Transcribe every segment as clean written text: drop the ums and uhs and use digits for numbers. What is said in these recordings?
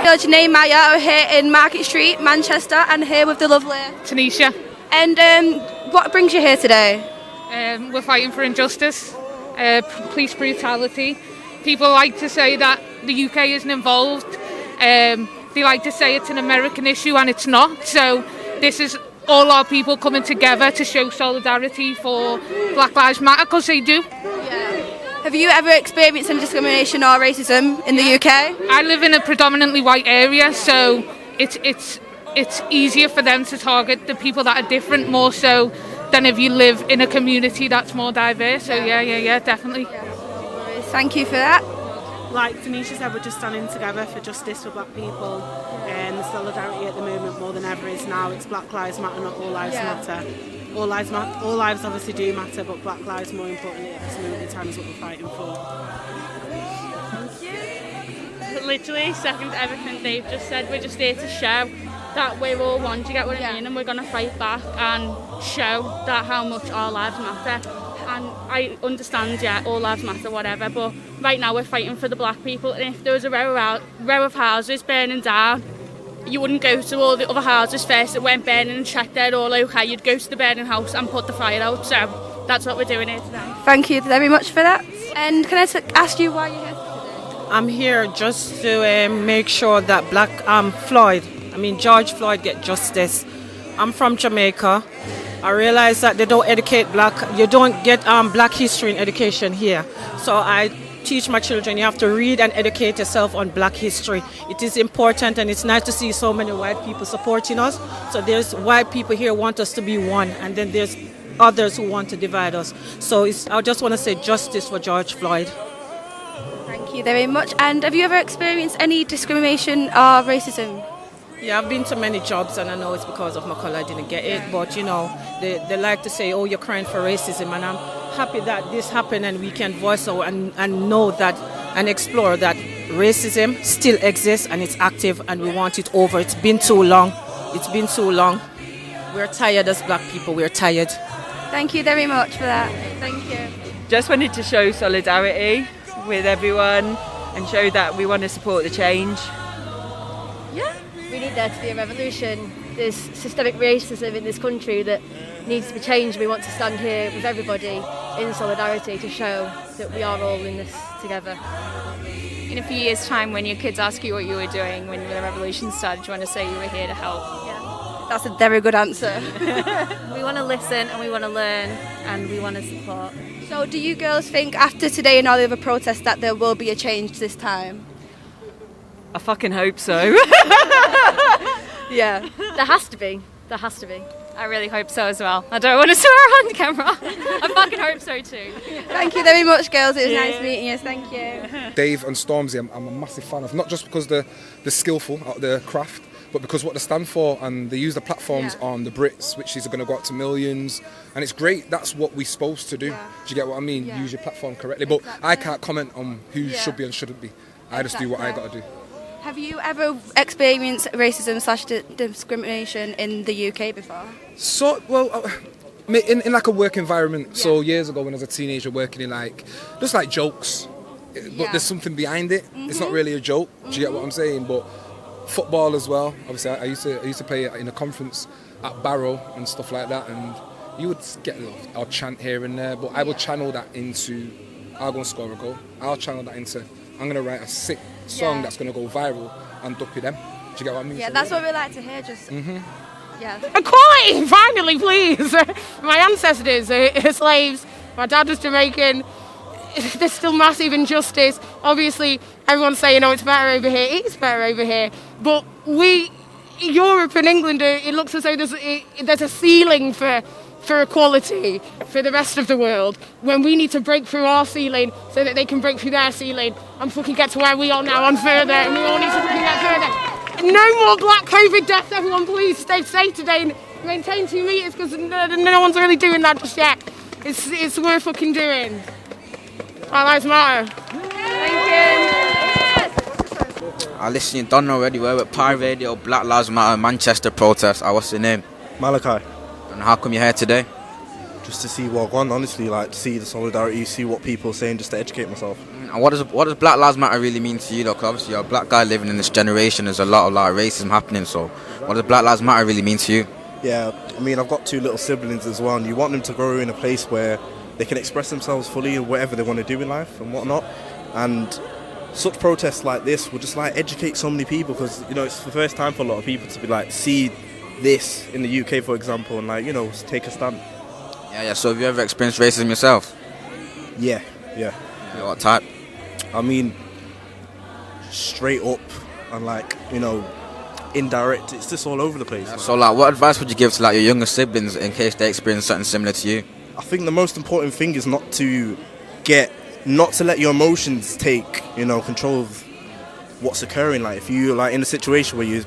Village name Maya. We're here in Market Street, Manchester, and here with the lovely Tanisha. And what brings you here today? We're fighting for injustice, police brutality. People like to say that the UK isn't involved. They like to say it's an American issue, and it's not. So this is all our people coming together to show solidarity for Black Lives Matter, because they do. Yeah. Have you ever experienced any discrimination or racism in the UK? I live in a predominantly white area, so it's easier for them to target the people that are different more so than if you live in a community that's more diverse. So yeah, definitely. Thank you for that. Like Tanisha said, we're just standing together for justice for black people, and the solidarity at the moment more than ever is now. It's Black Lives Matter, not All Lives Matter. All lives obviously do matter, but Black Lives more importantly at this moment in time is what we're fighting for. Thank you. Literally second to everything they've just said. We're just here to show that we're all one, do you get what I mean? And we're going to fight back and show that how much our lives matter. And I understand, all lives matter, whatever, but right now we're fighting for the black people, and if there was a row of houses burning down, you wouldn't go to all the other houses first that weren't burning and check they're all okay. You'd go to the burning house and put the fire out. So that's what we're doing here today. Thank you very much for that. And can I ask you why you're here today? I'm here just to make sure that George Floyd get justice. I'm from Jamaica. I realize that they don't educate you don't get black history in education here. So I teach my children, you have to read and educate yourself on black history. It is important, and it's nice to see so many white people supporting us. So there's white people here who want us to be one, and then there's others who want to divide us. So I just want to say justice for George Floyd. Thank you very much. And have you ever experienced any discrimination or racism? Yeah, I've been to many jobs, and I know it's because of my color I didn't get it. But they like to say, "Oh, you're crying for racism," and I'm happy that this happened, and we can voice out and know that and explore that racism still exists and it's active, and we want it over. It's been too long. It's been too long. We're tired as black people. We're tired. Thank you very much for that. Thank you. Just wanted to show solidarity with everyone and show that we want to support the change. Yeah, we need there to be a revolution. There's systemic racism in this country that needs to be changed. We want to stand here with everybody in solidarity to show that we are all in this together. In a few years' time, when your kids ask you what you were doing when the revolution started, do you want to say you were here to help? Yeah. That's a very good answer. We want to listen and we want to learn and we want to support. So do you girls think after today and all the other protests that there will be a change this time? I fucking hope so. Yeah, there has to be. There has to be. I really hope so as well. I don't want to swear on camera. I fucking hope so too. Thank you very much, girls. It was nice meeting you. Thank you. Dave and Stormzy, I'm a massive fan of, not just because they're skillful at their craft, but because what they stand for, and they use the platforms on the Brits, which is going to go out to millions, and it's great. That's what we're supposed to do. Do you get what I mean? Use your platform correctly. But I can't comment on who should be and shouldn't be. I just do what I got to do. Have you ever experienced racism / discrimination in the UK before? So, well, in like a work environment. So years ago when I was a teenager working in just jokes, but there's something behind it. It's not really a joke. Do you get what I'm saying? But football as well. Obviously, I used to play in a conference at Barrow and stuff like that, and you would get a chant here and there, but I would channel that into, I'll go and score a goal. I'll channel that into, I'm going to write a sick song that's going to go viral and duppy them. Do you get what I mean? Yeah, that's what we like to hear, just... Yeah. Equality, finally, please. My ancestors are slaves. My dad was Jamaican. There's still massive injustice. Obviously, everyone's saying, it's better over here. It is better over here. But Europe and England, it looks as though there's a ceiling for equality for the rest of the world, when we need to break through our ceiling so that they can break through their ceiling and fucking get to where we are now and further, and we all need to fucking get further. No more black COVID deaths, everyone, please stay safe today and maintain 2 meters, because no one's really doing that just yet. It's worth fucking doing. Our lives matter. Thank you. I listen, you don't know already, we're at Pi Radio, Black Lives Matter, Manchester protest. What's your name? Malachi. And how come you're here today? Just to see what gone, honestly, to see the solidarity, see what people are saying, just to educate myself. And what does Black Lives Matter really mean to you, though? 'Cause obviously you're a black guy living in this generation. There's a lot of racism happening. So, what does Black Lives Matter really mean to you? Yeah, I mean, I've got 2 little siblings as well, and you want them to grow in a place where they can express themselves fully in whatever they want to do in life and whatnot. And such protests like this will just educate so many people, because it's the first time for a lot of people to be see this in the UK, for example, and take a stand. Yeah. So, have you ever experienced racism yourself? Yeah. What type? I mean, straight up and indirect. It's just all over the place. Yeah, so, what advice would you give to your younger siblings in case they experience something similar to you? I think the most important thing is not to let your emotions take control of what's occurring. If you in a situation where you're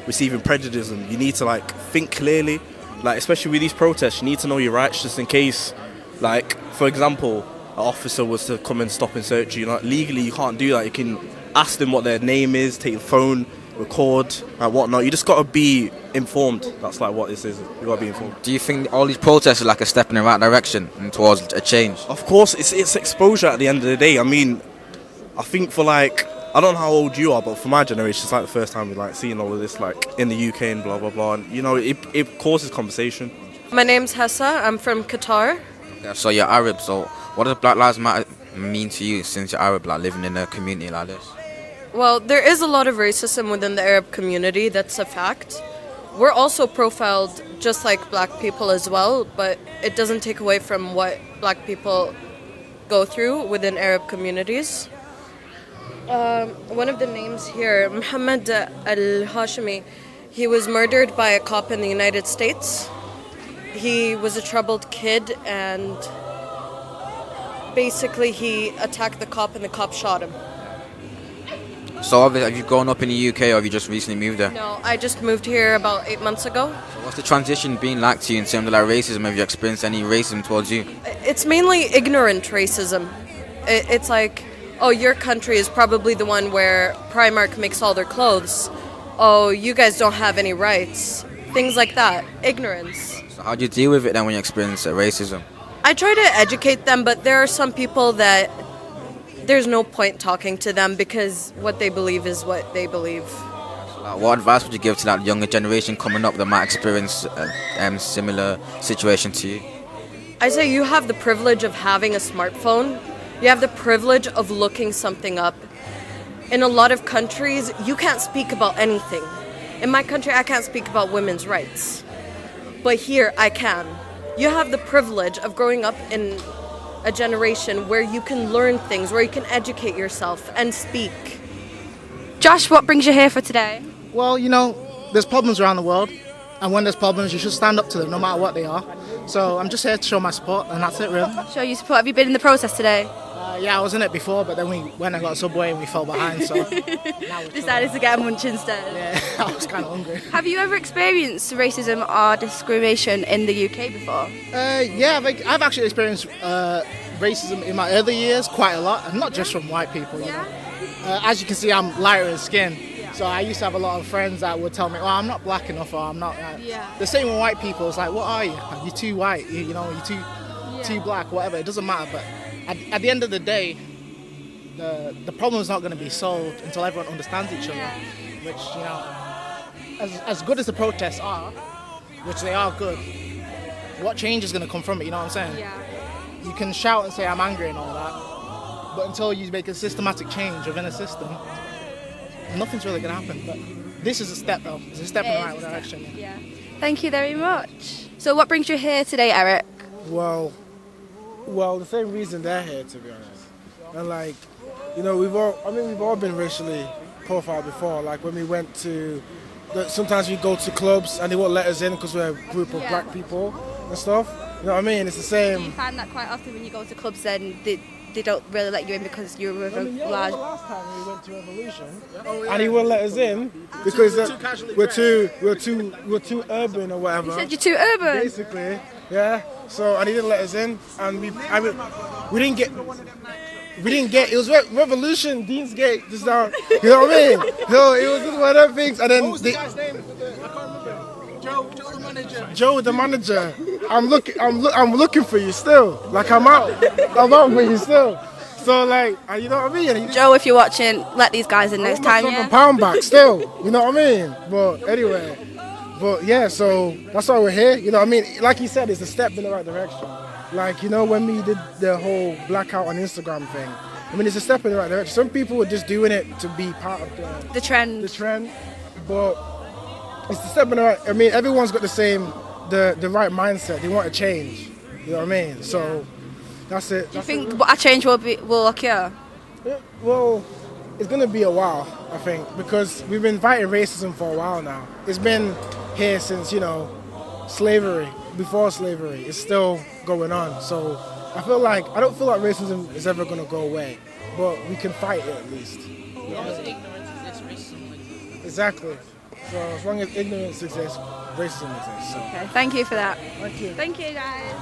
receiving prejudice, you need to think clearly. Especially with these protests, you need to know your rights, just in case. For example, an officer was to come and stop and search you. Legally you can't do that. You can ask them what their name is, take the phone, record, and whatnot. You just got to be informed. That's what this is. You got to be informed. Do you think all these protests are a step in the right direction and towards a change? Of course, it's exposure at the end of the day. I mean, I think for I don't know how old you are, but for my generation, it's the first time we're seeing all of this in the UK and blah blah blah. And it causes conversation. My name's Hessa. I'm from Qatar. Yeah, so you're Arab. So what does Black Lives Matter mean to you since you're Arab, living in a community like this? Well, there is a lot of racism within the Arab community. That's a fact. We're also profiled just like black people as well, but it doesn't take away from what black people go through within Arab communities. One of the names here, Muhammad al-Hashimi, he was murdered by a cop in the United States. He was a troubled kid, and basically he attacked the cop and the cop shot him. So obviously, have you grown up in the UK or have you just recently moved there? No, I just moved here about 8 months ago. So what's the transition been like to you in terms of racism? Have you experienced any racism towards you? It's mainly ignorant racism. It's oh, your country is probably the one where Primark makes all their clothes. Oh, you guys don't have any rights. Things like that. Ignorance. So how do you deal with it then when you experience racism? I try to educate them, but there are some people that there's no point talking to them because what they believe is what they believe. So, what advice would you give to that younger generation coming up that might experience a similar situation to you? I say you have the privilege of having a smartphone. You have the privilege of looking something up. In a lot of countries, you can't speak about anything. In my country, I can't speak about women's rights. But here, I can. You have the privilege of growing up in a generation where you can learn things, where you can educate yourself and speak. Josh, what brings you here for today? Well, there's problems around the world, and when there's problems, you should stand up to them no matter what they are. So I'm just here to show my support, and that's it, really. Show your support. Have you been in the protest today? Yeah, I was in it before, but then we went and got a Subway and we fell behind, so... Decided to get a munch instead. Yeah, I was kind of hungry. Have you ever experienced racism or discrimination in the UK before? Yeah, I've actually experienced racism in my early years quite a lot, and not just from white people. As you can see, I'm lighter in skin, so I used to have a lot of friends that would tell me, "Oh, I'm not black enough," or "I'm not." The same with white people. It's what are you? You're too white. You're too black. Whatever. It doesn't matter. But at the end of the day, the problem is not going to be solved until everyone understands each other. Which as good as the protests are, which they are good, what change is going to come from it? You know what I'm saying? Yeah. You can shout and say I'm angry and all that, but until you make a systematic change within a system, nothing's really going to happen. But this is a step, though. It's a step in the right direction. Yeah. Thank you very much. So what brings you here today, Eric? Well, the same reason they're here, to be honest. And we've all been racially profiled before. When we went to, sometimes we go to clubs and they won't let us in because we're a group of black people and stuff. You know what I mean? It's the same. Do you find that quite often when you go to clubs then they don't really let you in because you're with a large... Last time we went to Revolution and he wouldn't let us in because we're too urban or whatever. You said you're too urban? Basically, yeah. So, and he didn't let us in, and we didn't get, it was Revolution, Dean's Gate, just down, you know what I mean? So it was just one of them things, and then... What was the guy's name? I can't remember. Joe the manager. Joe the manager. I'm looking for you still. I'm out for you still. So like, you know what I mean? Joe, if you're watching, let these guys in next time. Yeah. Pound back still, you know what I mean? But anyway, yeah, so that's why we're here. You know what I mean? Like you said, it's a step in the right direction. Like, you know, when we did the whole blackout on Instagram thing, I mean, it's a step in the right direction. Some people were just doing it to be part of the trend. But it's the step in the right. I mean, everyone's got the right mindset. They want to change. You know what I mean? So that's it. Do you think a change will occur? Well, it's going to be a while, I think, because we've been fighting racism for a while now. It's been here since, you know, slavery, before slavery. It's still going on. So I don't feel like racism is ever going to go away, but we can fight it at least. As long as ignorance exists, racism exists. Exactly. So as long as ignorance exists, racism exists. So. Okay, thank you for that. Thank you. Thank you, guys.